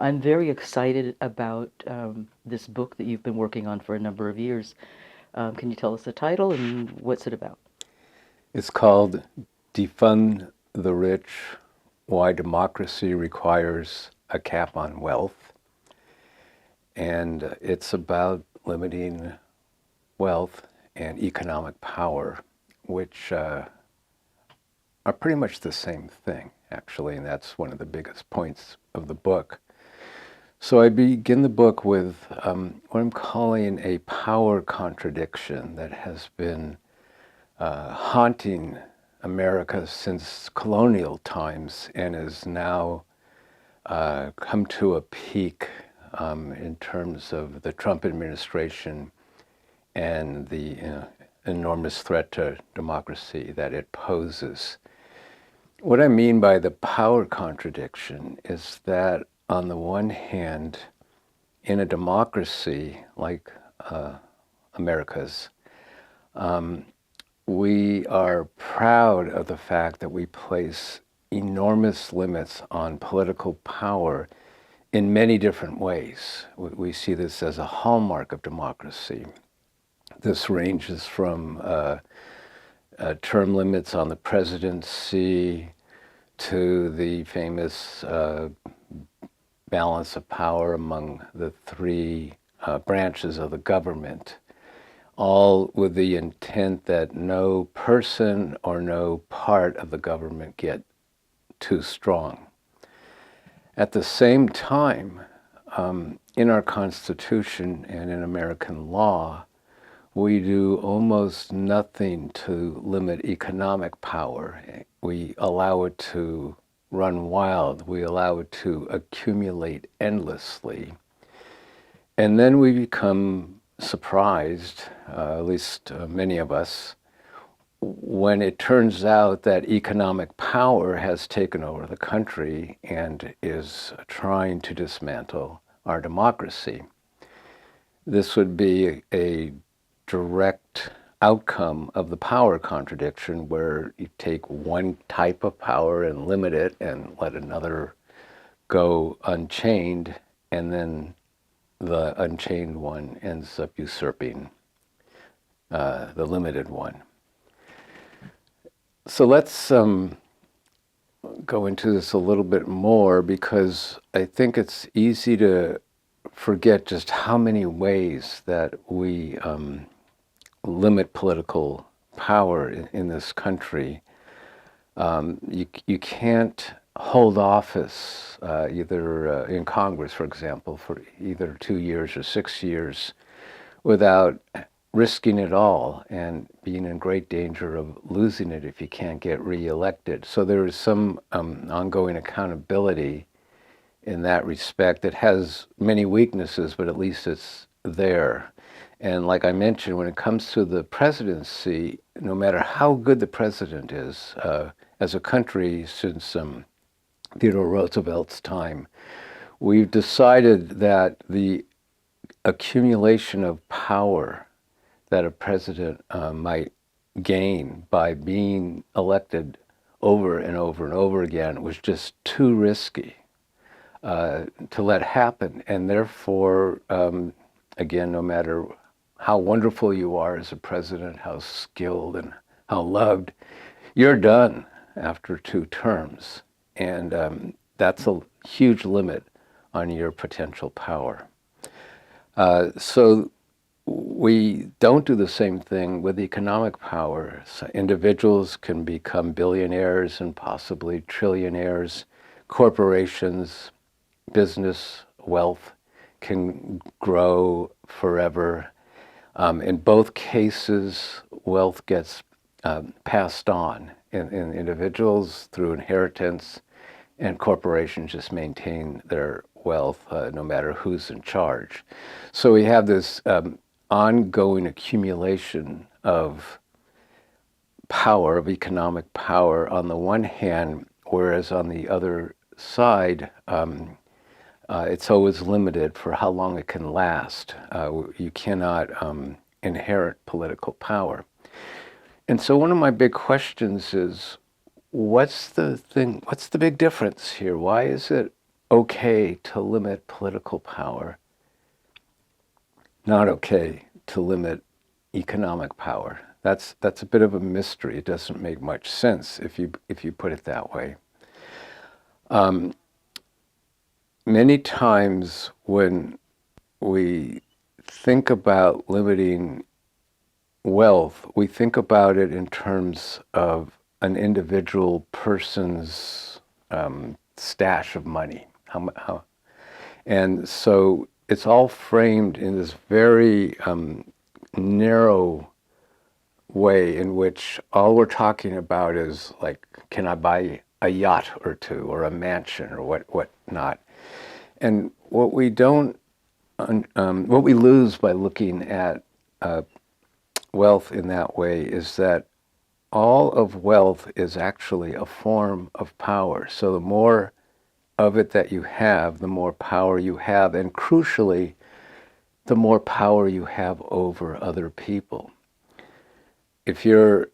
I'm very excited about this book that you've been working on for a number of years. Can you tell us the title and what's it about? It's called Defund the Rich, Why Democracy Requires a Cap on Wealth. And it's about limiting wealth and economic power, which are pretty much the same thing, actually, and that's one of the biggest points of the book. So I begin the book with what I'm calling a power contradiction that has been haunting America since colonial times and has now come to a peak in terms of the Trump administration and the enormous threat to democracy that it poses. What I mean by the power contradiction is that on the one hand, in a democracy like America's, we are proud of the fact that we place enormous limits on political power in many different ways. We see this as a hallmark of democracy. This ranges from term limits on the presidency to the famous balance of power among the three branches of the government, all with the intent that no person or no part of the government get too strong. At the same time, in our Constitution and in American law, we do almost nothing to limit economic power. We allow it to run wild. We allow it to accumulate endlessly. And then we become surprised, at least many of us, when it turns out that economic power has taken over the country and is trying to dismantle our democracy. This would be a direct outcome of the power contradiction, where you take one type of power and limit it and let another go unchained, and then the unchained one ends up usurping the limited one. So let's go into this a little bit more, because I think it's easy to forget just how many ways that we limit political power in this country. You can't hold office either in Congress, for example, for either 2 years or 6 years without risking it all and being in great danger of losing it if you can't get reelected. So there is some ongoing accountability in that respect. It has many weaknesses, but at least it's there. And like I mentioned, when it comes to the presidency, no matter how good the president is, as a country since Theodore Roosevelt's time, we've decided that the accumulation of power that a president might gain by being elected over and over and over again was just too risky to let happen. And therefore, again, no matter how wonderful you are as a president, how skilled and how loved, you're done after 2 terms. And that's a huge limit on your potential power. So we don't do the same thing with economic power. So individuals can become billionaires and possibly trillionaires. Corporations, business wealth can grow forever. In both cases, wealth gets passed on in individuals through inheritance, and corporations just maintain their wealth no matter who's in charge. So we have this ongoing accumulation of power, of economic power on the one hand, whereas on the other side, it's always limited for how long it can last. You cannot inherit political power. And so one of my big questions is, what's the big difference here? Why is it okay to limit political power, not okay to limit economic power. That's a bit of a mystery. It doesn't make much sense if you put it that way. Many times when we think about limiting wealth, we think about it in terms of an individual person's stash of money. And so it's all framed in this very narrow way in which all we're talking about is like, can I buy a yacht or two or a mansion or what not? And what we don't, what we lose by looking at wealth in that way is that all of wealth is actually a form of power. So the more of it that you have, the more power you have, and crucially, the more power you have over other people. If you're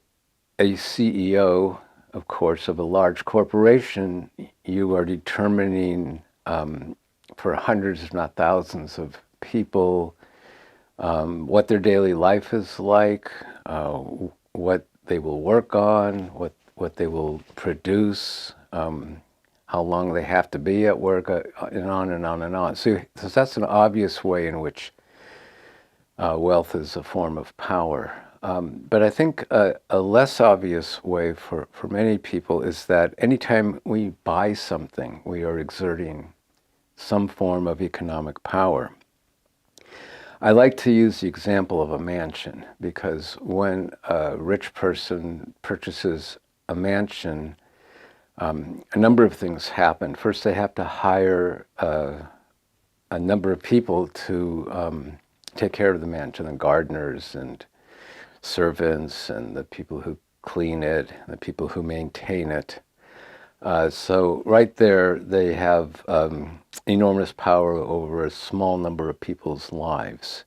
a CEO, of course, of a large corporation, you are determining for hundreds, if not thousands of people, what their daily life is like, what they will work on, what they will produce, how long they have to be at work, and on and on and on. So that's an obvious way in which wealth is a form of power. But I think a less obvious way for many people is that anytime we buy something, we are exerting some form of economic power. I like to use the example of a mansion because when a rich person purchases a mansion, a number of things happen. First, they have to hire a number of people to take care of the mansion, the gardeners and servants and the people who clean it, the people who maintain it. So right there, they have enormous power over a small number of people's lives.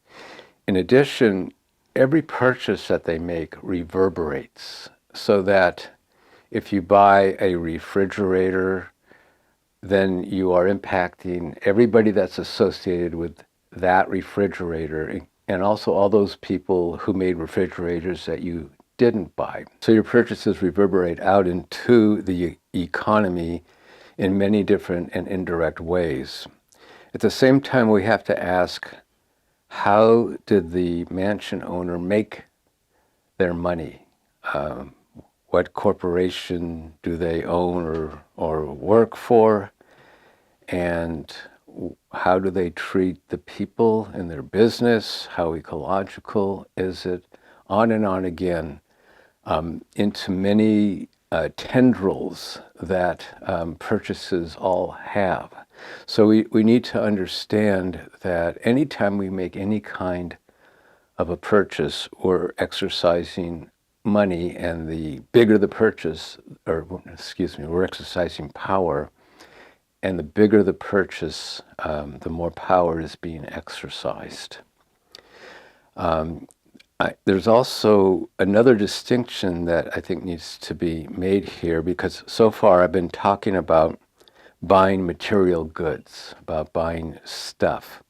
In addition, every purchase that they make reverberates, so that if you buy a refrigerator, then you are impacting everybody that's associated with that refrigerator, and also all those people who made refrigerators that you didn't buy. So your purchases reverberate out into the economy in many different and indirect ways. At the same time, we have to ask, how did the mansion owner make their money? What corporation do they own or work for? And how do they treat the people in their business? How ecological is it? On and on again, into many tendrils that purchases all have. So we need to understand that anytime we make any kind of a purchase, we're exercising money, and the bigger the purchase, we're exercising power, and the bigger the purchase, the more power is being exercised. There's also another distinction that I think needs to be made here, because so far I've been talking about buying material goods, about buying stuff.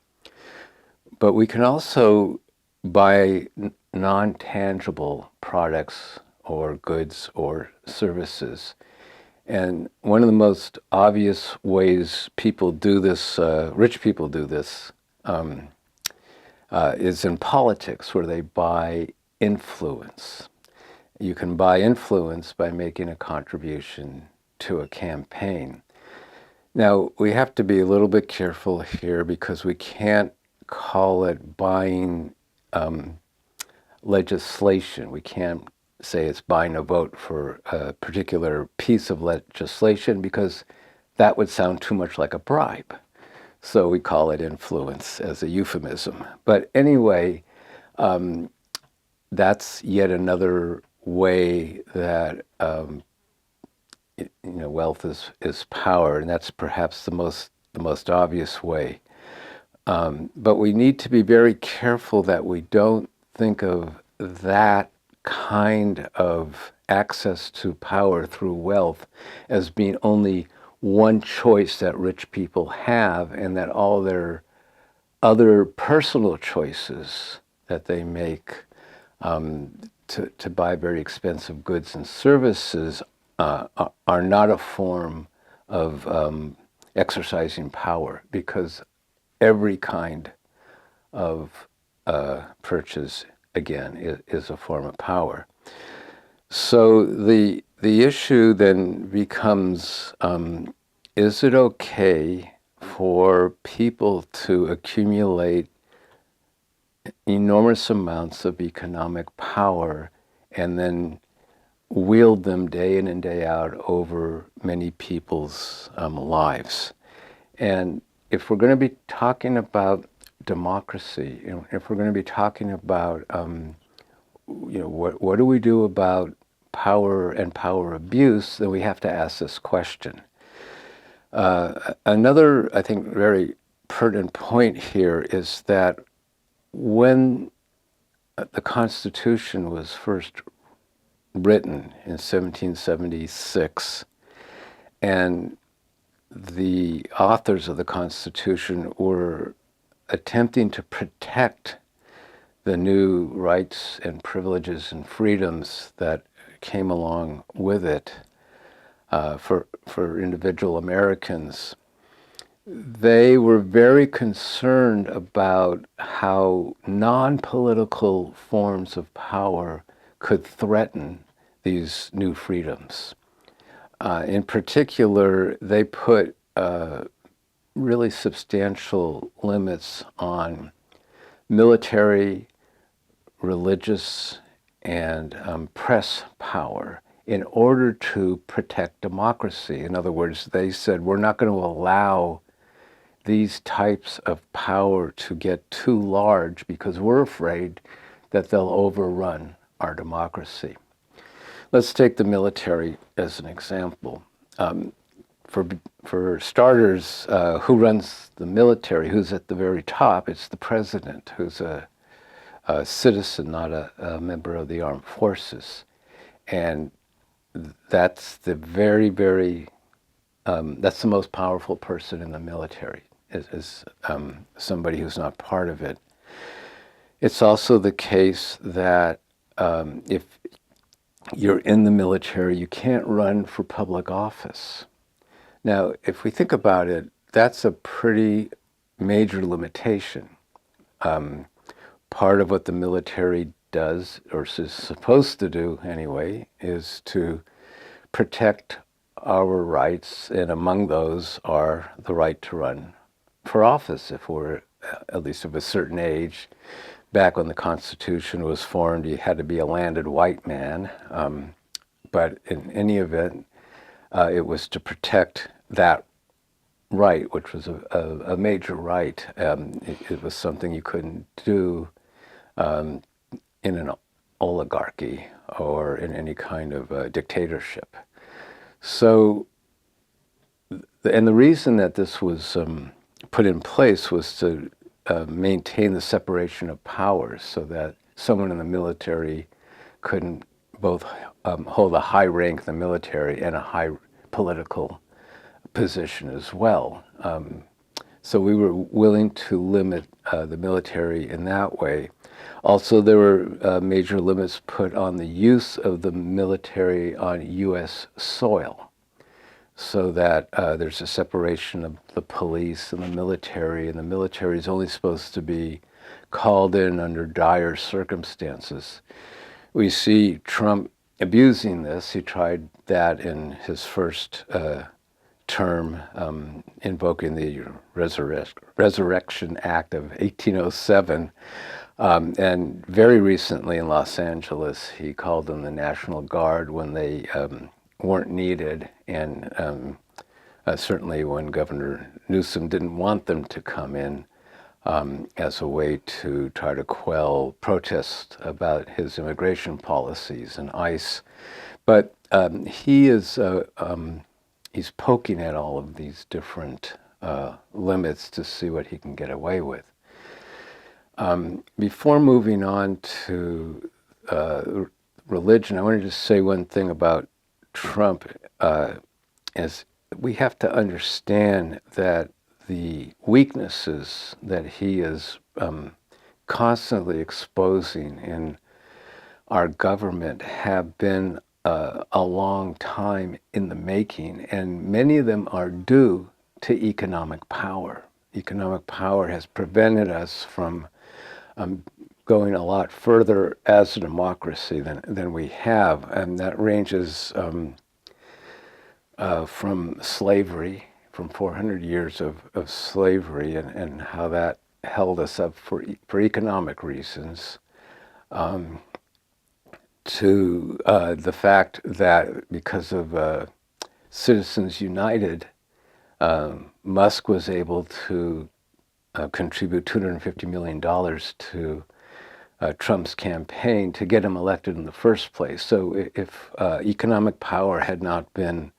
But we can also buy non-tangible products or goods or services. And one of the most obvious ways people do this, rich people do this, is in politics, where they buy influence. You can buy influence by making a contribution to a campaign. Now, we have to be a little bit careful here, because we can't call it buying legislation. We can't say it's buying a vote for a particular piece of legislation, because that would sound too much like a bribe. So we call it influence as a euphemism. But anyway, that's yet another way that wealth is power, and that's perhaps the most obvious way. But we need to be very careful that we don't think of that kind of access to power through wealth as being only one choice that rich people have, and that all their other personal choices that they make to buy very expensive goods and services are not a form of exercising power, because every kind of purchase, again, is a form of power. So the issue then becomes, is it okay for people to accumulate enormous amounts of economic power and then wield them day in and day out over many people's lives? And if we're going to be talking about democracy, if we're going to be talking about, what do we do about power and power abuse, then we have to ask this question. Another, I think, very pertinent point here is that when the Constitution was first written in 1776, and the authors of the Constitution were attempting to protect the new rights and privileges and freedoms that came along with it for individual Americans, they were very concerned about how non-political forms of power could threaten these new freedoms. In particular, they put really substantial limits on military, religious, and press power in order to protect democracy. In other words, they said, we're not going to allow these types of power to get too large because we're afraid that they'll overrun our democracy. Let's take the military as an example. For starters, who runs the military? Who's at the very top? It's the president, who's a citizen, not a member of the armed forces. And that's the that's the most powerful person in the military, is somebody who's not part of it. It's also the case that if you're in the military, you can't run for public office. Now, if we think about it, that's a pretty major limitation. Part of what the military does, or is supposed to do anyway, is to protect our rights, and among those are the right to run for office if we're at least of a certain age. Back when the Constitution was formed, you had to be a landed white man. But in any event, it was to protect that right, which was a major right. It was something you couldn't do in an oligarchy or in any kind of dictatorship. So, and the reason that this was put in place was to maintain the separation of powers, so that someone in the military couldn't both hold a high rank in the military and a high political position as well. So we were willing to limit the military in that way. Also, there were major limits put on the use of the military on U.S. soil, so that there's a separation of the police and the military is only supposed to be called in under dire circumstances. We see Trump abusing this. He tried that in his first term, invoking the Resurrection Act of 1807. And very recently in Los Angeles, he called in the National Guard when they weren't needed, and certainly when Governor Newsom didn't want them to come in, as a way to try to quell protests about his immigration policies and ICE. But he's poking at all of these different limits to see what he can get away with. Before moving on to religion, I wanted to say one thing about Trump. As we have to understand that the weaknesses that he is constantly exposing in our government have been a long time in the making, and many of them are due to economic power. Economic power has prevented us from going a lot further as a democracy than we have, and that ranges from slavery, from 400 years of slavery, and how that held us up for economic reasons, to the fact that because of Citizens United, Musk was able to contribute $250 million to Trump's campaign to get him elected in the first place. So if economic power had not been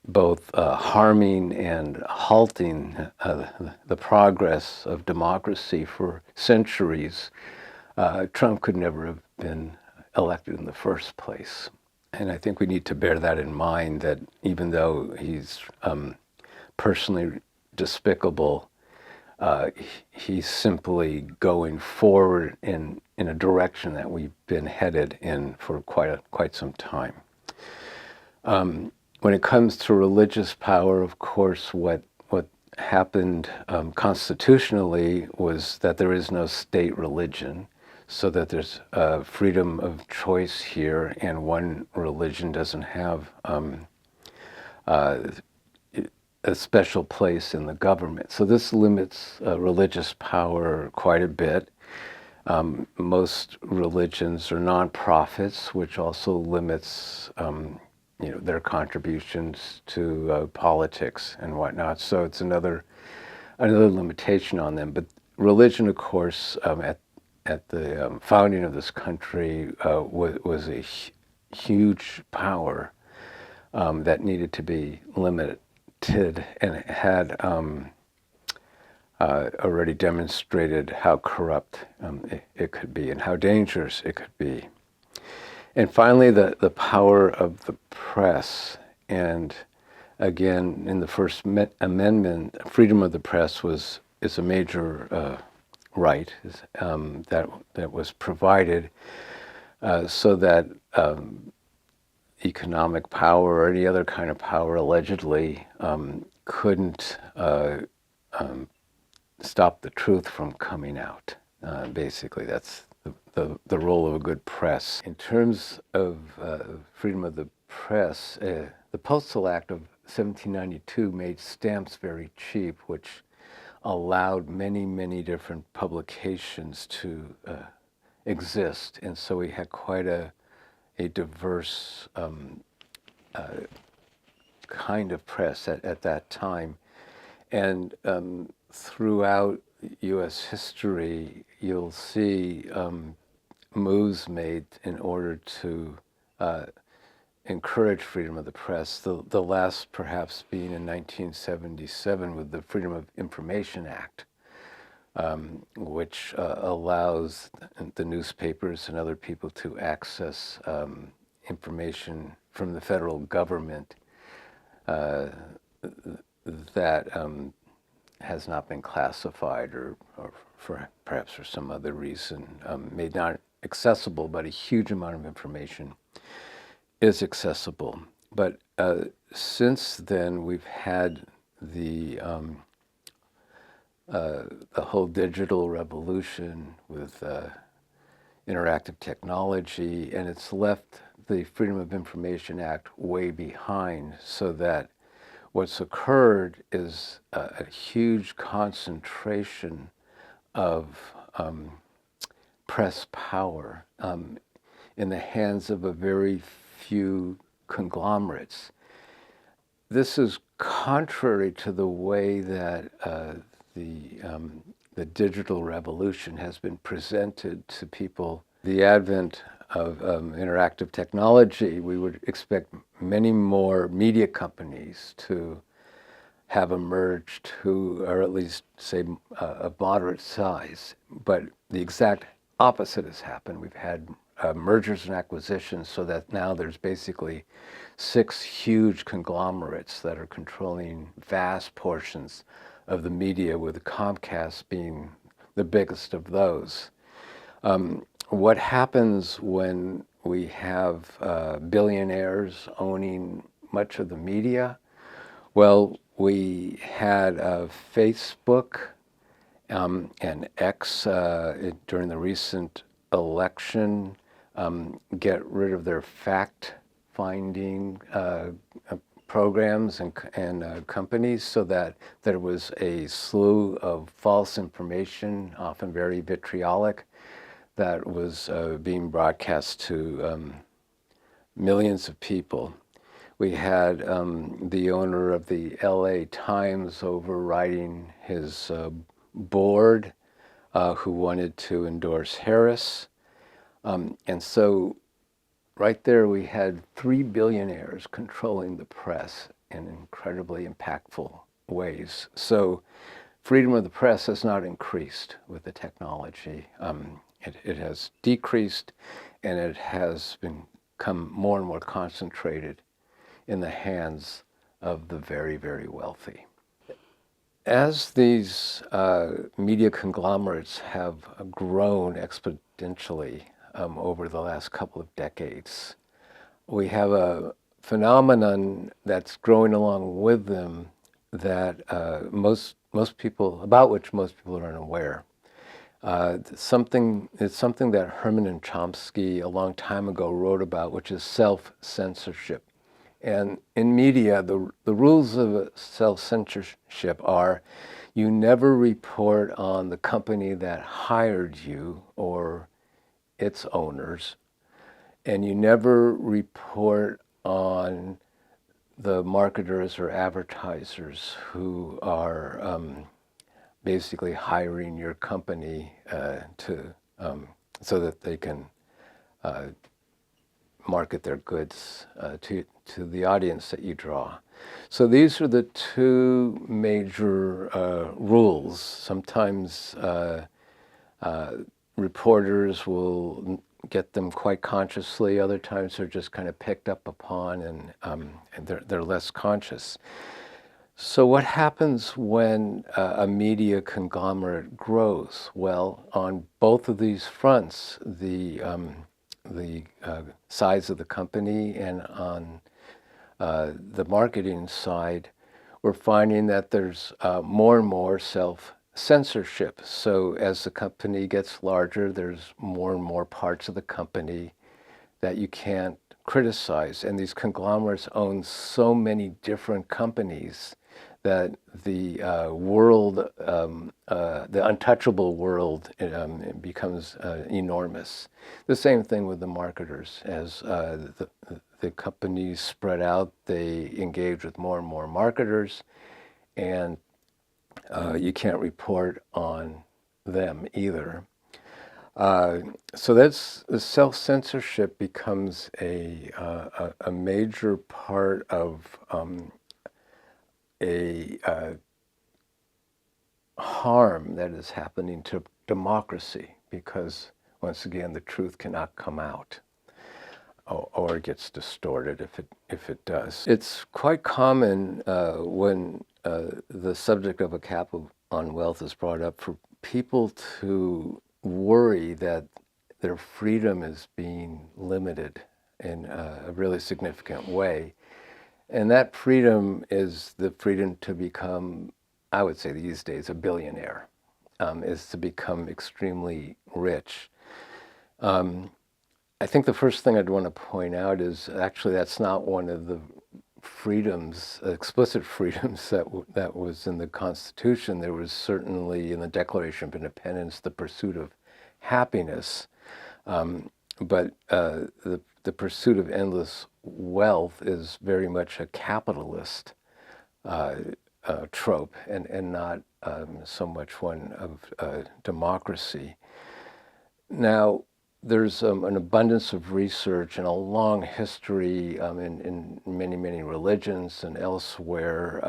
both harming and halting the progress of democracy for centuries, Trump could never have been elected in the first place. And I think we need to bear that in mind, that even though he's personally despicable, he's simply going forward in a direction that we've been headed in for quite some time. When it comes to religious power, of course, what happened constitutionally was that there is no state religion, so that there's freedom of choice here, and one religion doesn't have a special place in the government. So this limits religious power quite a bit. Most religions are nonprofits, which also limits their contributions to politics and whatnot. So it's another limitation on them. But religion, of course, at the founding of this country was a huge power that needed to be limited, and it had already demonstrated how corrupt it could be and how dangerous it could be. And finally, the power of the press. And again, in the First Amendment, freedom of the press is a major right that was provided so that economic power or any other kind of power allegedly couldn't stop the truth from coming out. Basically, that's the role of a good press. In terms of freedom of the press, the Postal Act of 1792 made stamps very cheap, which allowed many different publications to exist. And so we had quite a diverse kind of press at that time. And throughout U.S. history, you'll see moves made in order to encourage freedom of the press. The last perhaps being in 1977 with the Freedom of Information Act, which allows the newspapers and other people to access information from the federal government that has not been classified or perhaps for some other reason made not accessible, but a huge amount of information is accessible. But since then, we've had the whole digital revolution with interactive technology, and it's left the Freedom of Information Act way behind, so that what's occurred is a huge concentration of press power in the hands of a very few conglomerates. This is contrary to the way that the digital revolution has been presented to people. The advent of interactive technology, we would expect many more media companies to have emerged who are at least, say, a moderate size. But the exact opposite has happened. We've had mergers and acquisitions, so that now there's basically 6 huge conglomerates that are controlling vast portions of the media, with Comcast being the biggest of those. What happens when we have billionaires owning much of the media? Well, we had Facebook and X during the recent election get rid of their fact-finding programs and companies, so that there was a slew of false information, often very vitriolic, that was being broadcast to millions of people. We had the owner of the LA Times overriding his board, who wanted to endorse Harris. And so right there we had 3 billionaires controlling the press in incredibly impactful ways. So freedom of the press has not increased with the technology. It has decreased, and it has become more and more concentrated in the hands of the very, very wealthy. As these media conglomerates have grown exponentially over the last couple of decades, we have a phenomenon that's growing along with them that most people, about which most people are unaware. It's something that Herman and Chomsky a long time ago wrote about, which is self-censorship. And in media, the rules of self-censorship are: you never report on the company that hired you or its owners, and you never report on the marketers or advertisers who are basically hiring your company so that they can market their goods to the audience that you draw. So these are the 2 major rules. Sometimes reporters will get them quite consciously. Other times they're just kind of picked up upon, and they're less conscious. So what happens when a media conglomerate grows? Well, on both of these fronts, the size of the company and on the marketing side, we're finding that there's more and more self-censorship. So as the company gets larger, there's more and more parts of the company that you can't criticize. And these conglomerates own so many different companies that the world, the untouchable world, becomes enormous. The same thing with the marketers. As the companies spread out, they engage with more and more marketers, and you can't report on them either. So that's the self-censorship becomes a major part of a harm that is happening to democracy, because once again the truth cannot come out, or it gets distorted if it does. It's quite common when the subject of a cap on wealth is brought up for people to worry that their freedom is being limited in a really significant way. And that freedom is the freedom to become, I would say these days, a billionaire, is to become extremely rich. I think the first thing I'd want to point out is actually that's not one of the freedoms, explicit freedoms that was in the Constitution. There was certainly in the Declaration of Independence the pursuit of happiness, but the pursuit of endless wealth is very much a capitalist trope, and not so much one of democracy. Now, there's an abundance of research and a long history in many, many religions and elsewhere,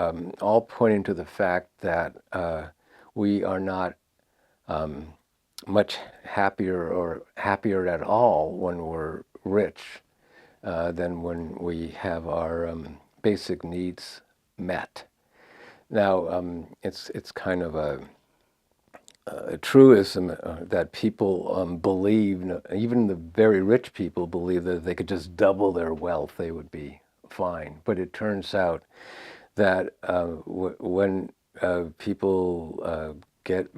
all pointing to the fact that we are not much happier or happier at all when we're rich than when we have our basic needs met. Now, it's kind of a truism that people believe, even the very rich people believe that if they could just double their wealth, they would be fine. But it turns out that when people get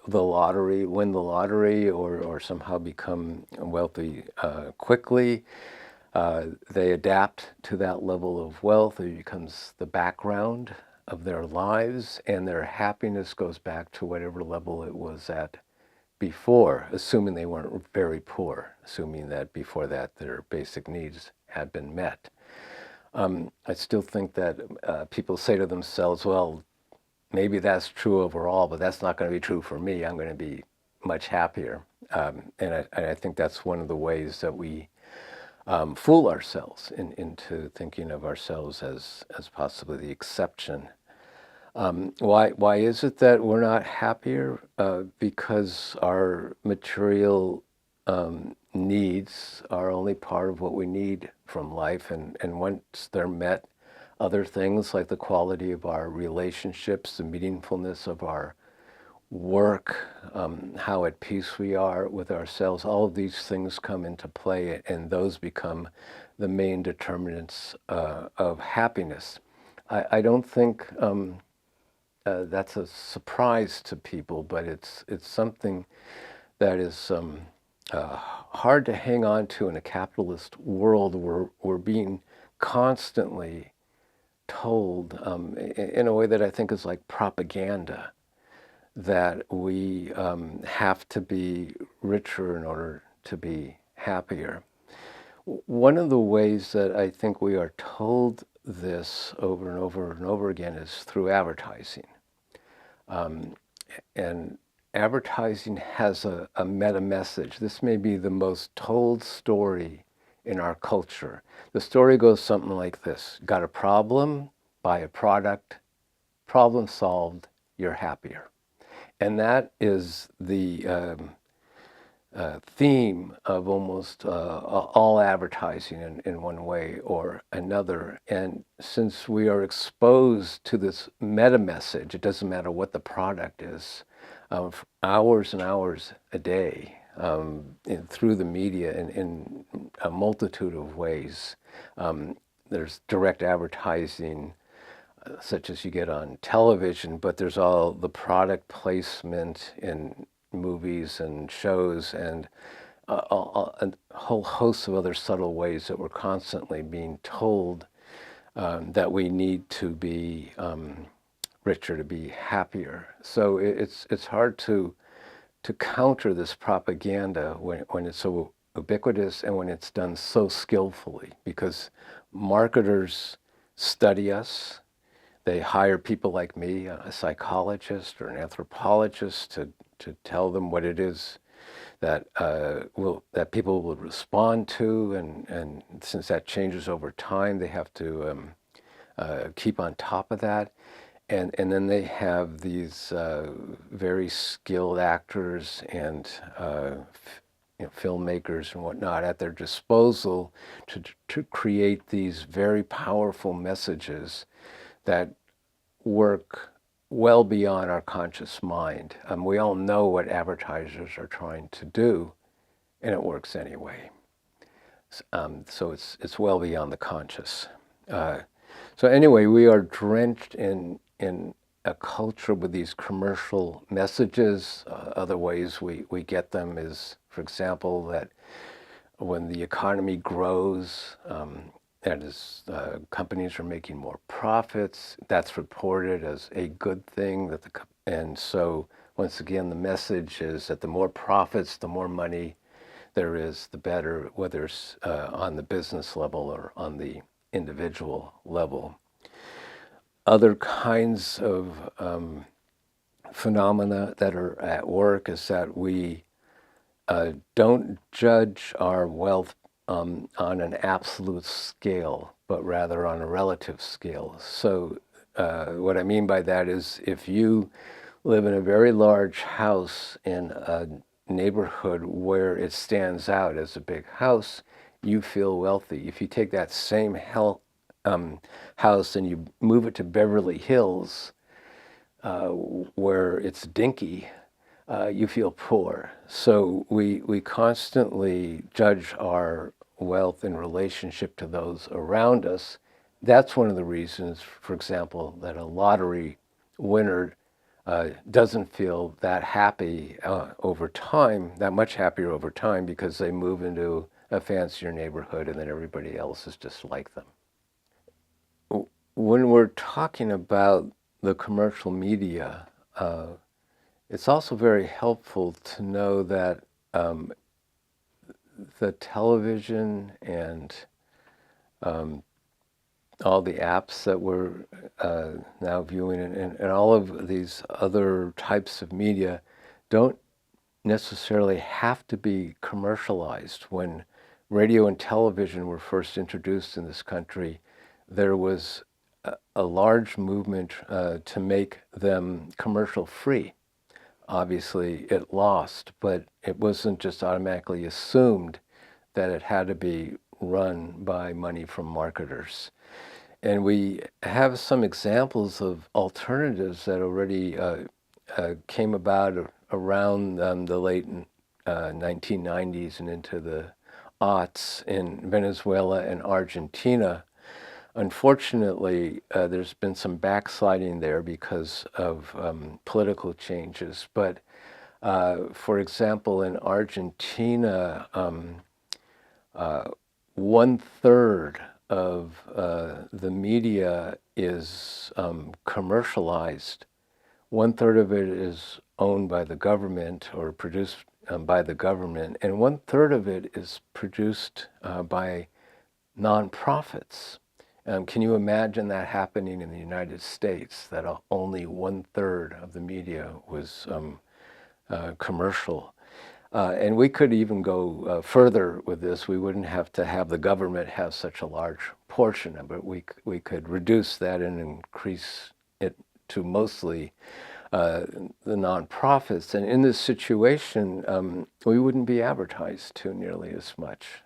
the lottery, win the lottery, or somehow become wealthy quickly, they adapt to that level of wealth. It becomes the background of their lives, and their happiness goes back to whatever level it was at before, assuming they weren't very poor, assuming that before that their basic needs had been met. I still think that people say to themselves, well, maybe that's true overall, but that's not going to be true for me. I'm going to be much happier. And I think that's one of the ways that we fool ourselves into thinking of ourselves as possibly the exception. Why is it that we're not happier? Because our material needs are only part of what we need from life, and once they're met, other things like the quality of our relationships, the meaningfulness of our work, how at peace we are with ourselves, all of these things come into play, and those become the main determinants of happiness. I don't think that's a surprise to people, but it's something that is hard to hang on to in a capitalist world where we're being constantly told in a way that I think is like propaganda, that we have to be richer in order to be happier. One of the ways that I think we are told this over and over and over again is through advertising. And advertising has a meta message. This may be the most told story in our culture. The story goes something like this: got a problem, buy a product, problem solved, you're happier. And that is the theme of almost all advertising in one way or another. And since we are exposed to this meta message, it doesn't matter what the product is, hours and hours a day through the media in a multitude of ways. There's direct advertising, such as you get on television, but there's all the product placement in movies and shows, and a whole host of other subtle ways that we're constantly being told that we need to be richer, to be happier. So it's hard to counter this propaganda when it's so ubiquitous and when it's done so skillfully, because marketers study us. They hire people like me, a psychologist or an anthropologist, to tell them what it is that that people will respond to, and since that changes over time, they have to keep on top of that. And then they have these very skilled actors and filmmakers and whatnot at their disposal to create these very powerful messages that work well beyond our conscious mind. We all know what advertisers are trying to do, and it works anyway. So it's well beyond the conscious. So anyway, we are drenched in a culture with these commercial messages. Other ways we get them is, for example, that when the economy grows, that is, companies are making more profits. That's reported as a good thing. And so once again, the message is that the more profits, the more money there is, the better, whether it's on the business level or on the individual level. Other kinds of phenomena that are at work is that we don't judge our wealth on an absolute scale, but rather on a relative scale. So what I mean by that is, if you live in a very large house in a neighborhood where it stands out as a big house, you feel wealthy. If you take that same house and you move it to Beverly Hills, where it's dinky, you feel poor. So we constantly judge our wealth in relationship to those around us. That's one of the reasons, for example, that a lottery winner doesn't feel that happy over time, that much happier over time, because they move into a fancier neighborhood and then everybody else is just like them. When we're talking about the commercial media, it's also very helpful to know that the television and all the apps that we're now viewing and all of these other types of media don't necessarily have to be commercialized. When radio and television were first introduced in this country, there was a large movement to make them commercial free. Obviously, it lost, but it wasn't just automatically assumed that it had to be run by money from marketers. And we have some examples of alternatives that already came about around the late 1990s and into the aughts in Venezuela and Argentina. Unfortunately, there's been some backsliding there because of political changes. But for example, in Argentina, 1/3 of the media is commercialized. 1/3 of it is owned by the government or produced by the government, and 1/3 of it is produced by nonprofits. Can you imagine that happening in the United States, that only 1/3 of the media was commercial? And we could even go further with this. We wouldn't have to have the government have such a large portion of it. We could reduce that and increase it to mostly the nonprofits. And in this situation, we wouldn't be advertised to nearly as much.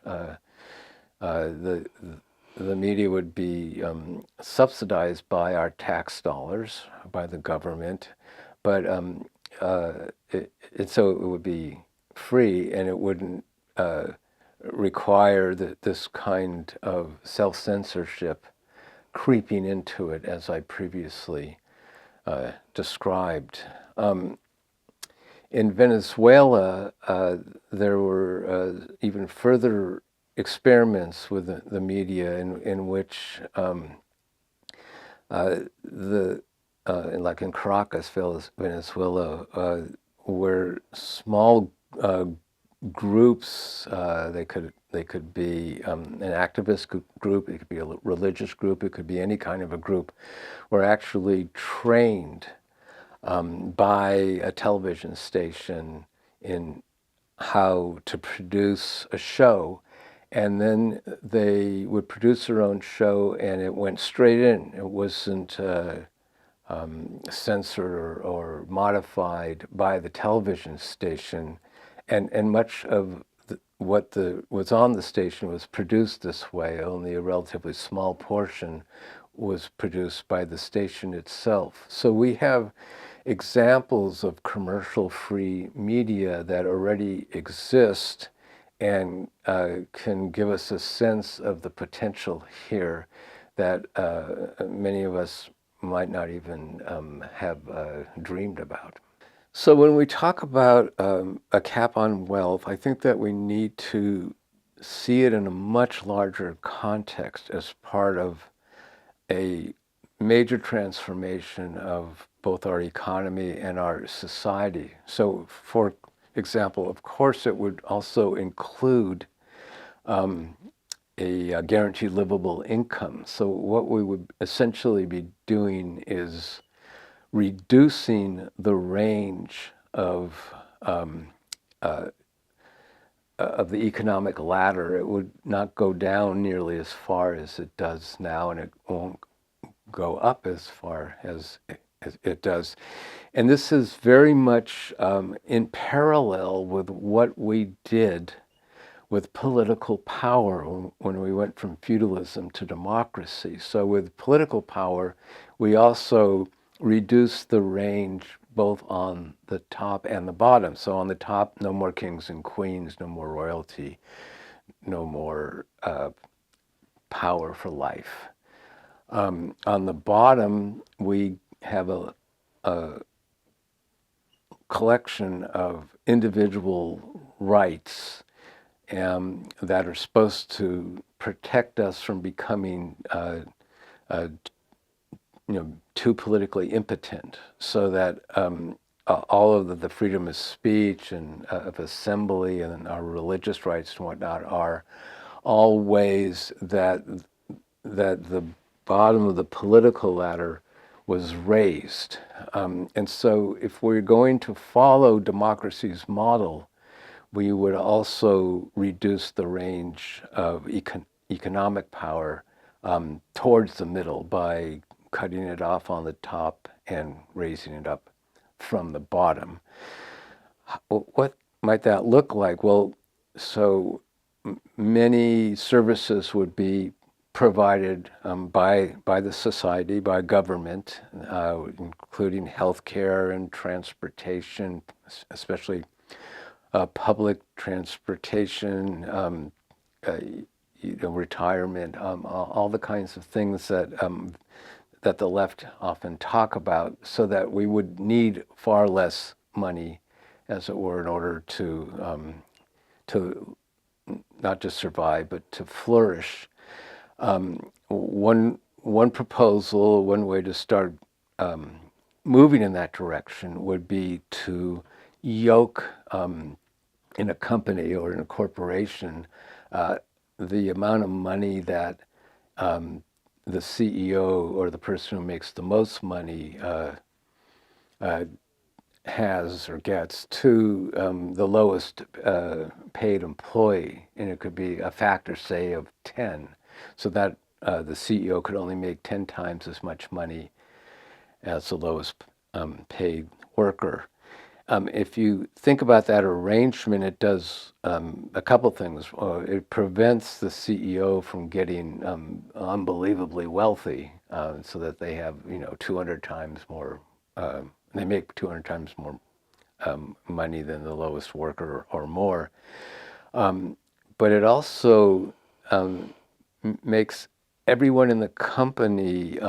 The media would be subsidized by our tax dollars, by the government, but so it would be free, and it wouldn't require this kind of self-censorship creeping into it, as I previously described. In Venezuela, there were even further experiments with the media in which like in Caracas, Venezuela, where small groups, they could be an activist group, it could be a religious group, it could be any kind of a group, were actually trained by a television station in how to produce a show, and then they would produce their own show and it went straight in. It wasn't censored or modified by the television station, and much of what was on the station was produced this way. Only a relatively small portion was produced by the station itself. So we have examples of commercial-free media that already exist and can give us a sense of the potential here that many of us might not even have dreamed about. So when we talk about a cap on wealth, I think that we need to see it in a much larger context as part of a major transformation of both our economy and our society. So, for example, of course, it would also include a guaranteed livable income. So what we would essentially be doing is reducing the range of the economic ladder. It would not go down nearly as far as it does now, and it won't go up as far as it does. And this is very much in parallel with what we did with political power when we went from feudalism to democracy. So with political power, we also reduced the range both on the top and the bottom. So on the top, no more kings and queens, no more royalty, no more power for life. On the bottom, we have a collection of individual rights that are supposed to protect us from becoming too politically impotent, so that all of the freedom of speech and of assembly and our religious rights and whatnot are all ways that the bottom of the political ladder was raised. And so if we're going to follow democracy's model, we would also reduce the range of economic power towards the middle by cutting it off on the top and raising it up from the bottom. What might that look like? Well, so many services would be provided by the society, by government, including healthcare and transportation, especially public transportation, retirement, all the kinds of things that the left often talk about, so that we would need far less money, as it were, in order to not just survive but to flourish. One proposal, one way to start moving in that direction would be to yoke in a company or in a corporation the amount of money that the CEO or the person who makes the most money has or gets to the lowest paid employee. And it could be a factor, say, of 10, so that the CEO could only make 10 times as much money as the lowest paid worker. If you think about that arrangement, it does a couple things. It prevents the CEO from getting unbelievably wealthy, so that they have 200 times more. They make 200 times more money than the lowest worker or more. But it also makes everyone in the company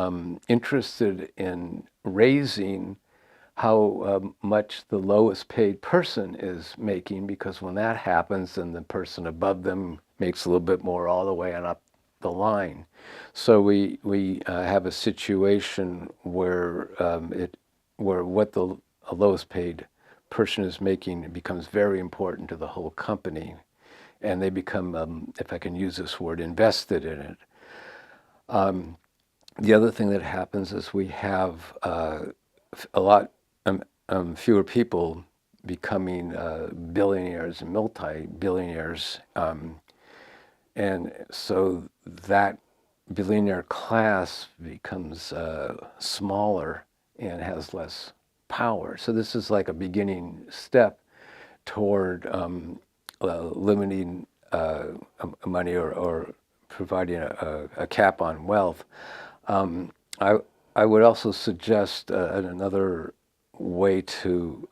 interested in raising how much the lowest paid person is making, because when that happens, then the person above them makes a little bit more all the way on up the line. So we have a situation where what the lowest paid person is making becomes very important to the whole company, and they become, if I can use this word, invested in it. The other thing that happens is we have a lot fewer people becoming billionaires and multi-billionaires, and so that billionaire class becomes smaller and has less power. So this is like a beginning step toward limiting money or providing a cap on wealth. I would also suggest another way to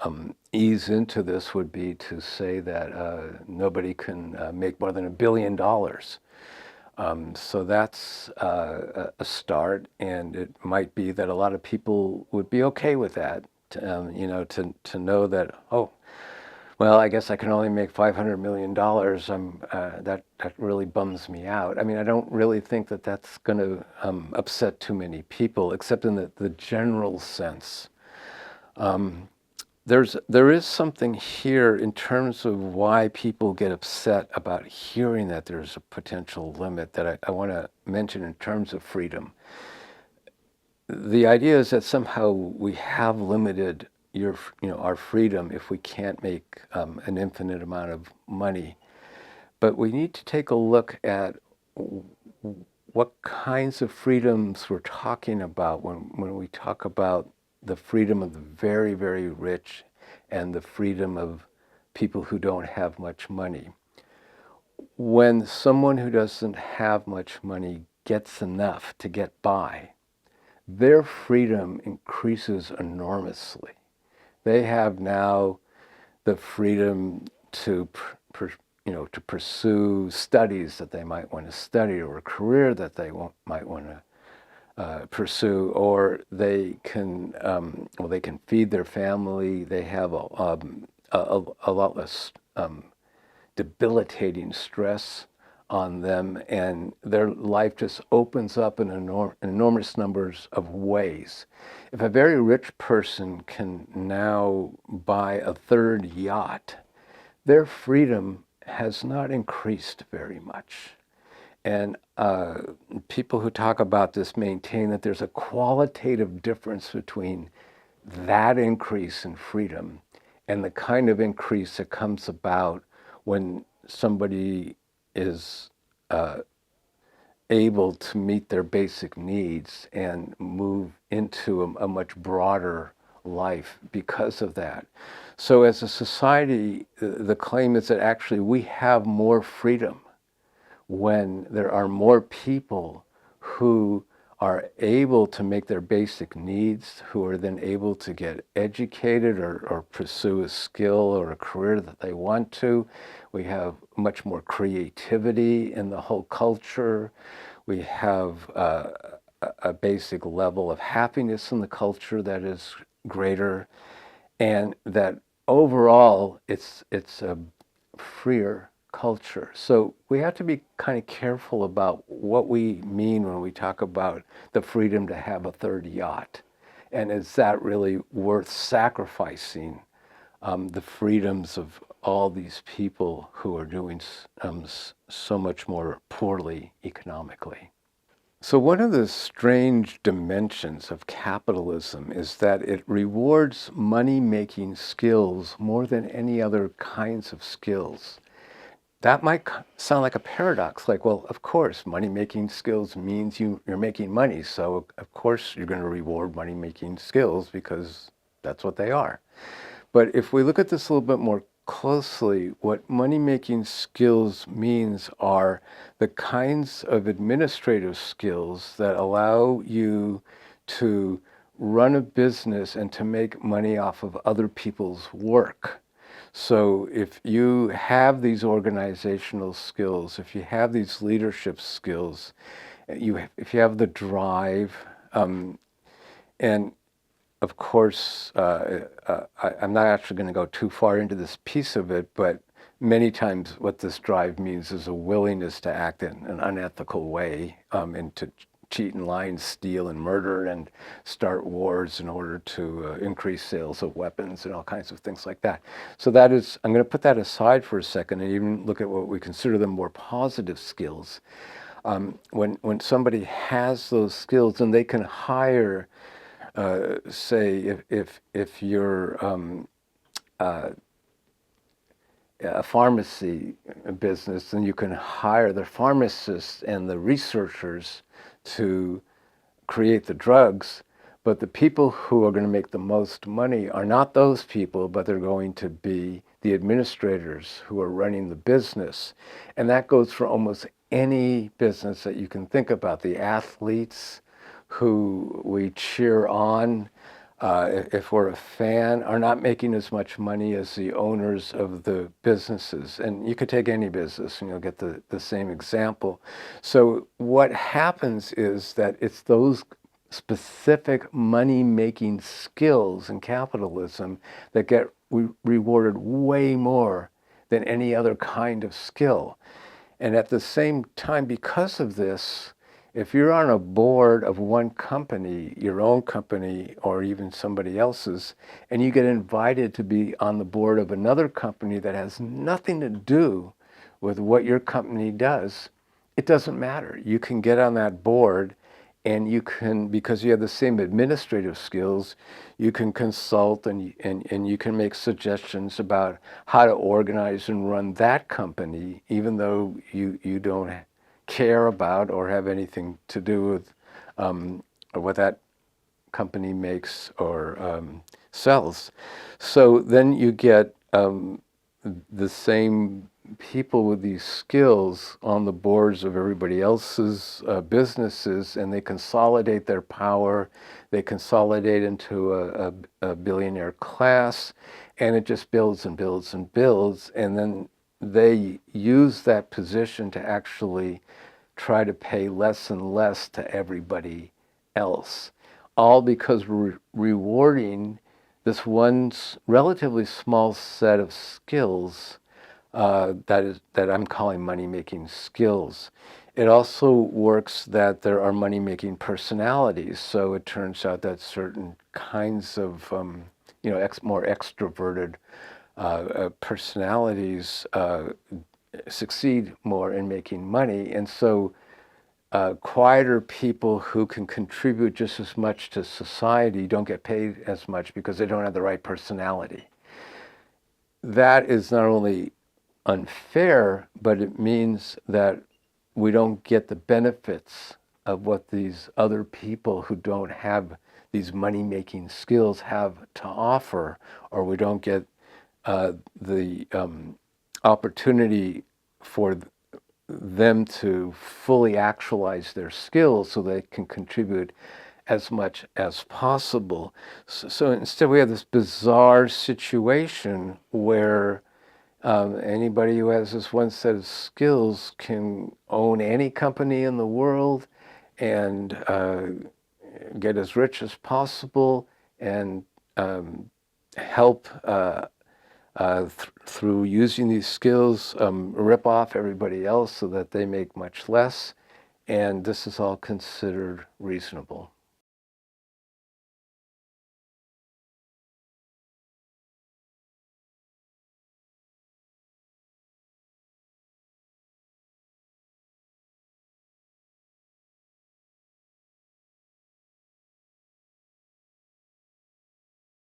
ease into this would be to say that nobody can make more than $1 billion. So that's a start, and it might be that a lot of people would be okay with that. To know that, oh, well, I guess I can only make $500 million. That really bums me out. I mean, I don't really think that that's going to upset too many people, except in the general sense. There is something here in terms of why people get upset about hearing that there's a potential limit that I want to mention in terms of freedom. The idea is that somehow we have limited our freedom if we can't make an infinite amount of money. But we need to take a look at what kinds of freedoms we're talking about when we talk about the freedom of the very, very rich and the freedom of people who don't have much money. When someone who doesn't have much money gets enough to get by, their freedom increases enormously. They have now the freedom to, to pursue studies that they might want to study, or a career that they might want to pursue, or they can they can feed their family. They have a lot less debilitating stress on them, and their life just opens up in enormous numbers of ways. If a very rich person can now buy a third yacht, their freedom has not increased very much. And people who talk about this maintain that there's a qualitative difference between that increase in freedom and the kind of increase that comes about when somebody is able to meet their basic needs and move into a much broader life because of that. So as a society, the claim is that actually we have more freedom when there are more people who are able to make their basic needs, who are then able to get educated or pursue a skill or a career that they want to. We have much more creativity in the whole culture. We have a basic level of happiness in the culture that is greater, and that overall it's a freer culture. So we have to be kind of careful about what we mean when we talk about the freedom to have a third yacht. And is that really worth sacrificing the freedoms of all these people who are doing so much more poorly economically? So one of the strange dimensions of capitalism is that it rewards money-making skills more than any other kinds of skills. That might sound like a paradox, like, well, of course, money-making skills means you're making money, so of course you're going to reward money-making skills because that's what they are. But if we look at this a little bit more closely, what money-making skills means are the kinds of administrative skills that allow you to run a business and to make money off of other people's work. So if you have these organizational skills, if you have these leadership skills, if you have the drive, and of course, I'm not actually going to go too far into this piece of it, but many times what this drive means is a willingness to act in an unethical way, and to cheat and lie and steal and murder and start wars in order to increase sales of weapons and all kinds of things like that. So that is, I'm going to put that aside for a second and even look at what we consider the more positive skills. When somebody has those skills and they can hire, say, if you're a pharmacy business, then you can hire the pharmacists and the researchers to create the drugs, but the people who are going to make the most money are not those people, but they're going to be the administrators who are running the business. And that goes for almost any business that you can think about. The athletes who we cheer on, if we're a fan, are not making as much money as the owners of the businesses. And you could take any business and you'll get the same example. So what happens is that it's those specific money-making skills in capitalism that get rewarded way more than any other kind of skill. And at the same time, because of this, if you're on a board of one company, your own company, or even somebody else's, and you get invited to be on the board of another company that has nothing to do with what your company does, it doesn't matter. You can get on that board and you can, because you have the same administrative skills, you can consult and you can make suggestions about how to organize and run that company, even though you don't care about or have anything to do with what that company makes or sells. So then you get the same people with these skills on the boards of everybody else's businesses, and they consolidate their power. They consolidate into a billionaire class, and it just builds and builds and builds. And then they use that position to actually try to pay less and less to everybody else, all because we're rewarding this one relatively small set of skills that I'm calling money-making skills. It also works that there are money-making personalities. So it turns out that certain kinds of more extroverted personalities succeed more in making money, and so quieter people who can contribute just as much to society don't get paid as much because they don't have the right personality. That is not only unfair, but it means that we don't get the benefits of what these other people who don't have these money-making skills have to offer, or we don't get the opportunity for them to fully actualize their skills so they can contribute as much as possible. So instead we have this bizarre situation where anybody who has this one set of skills can own any company in the world and get as rich as possible and help through using these skills, rip off everybody else so that they make much less. And this is all considered reasonable.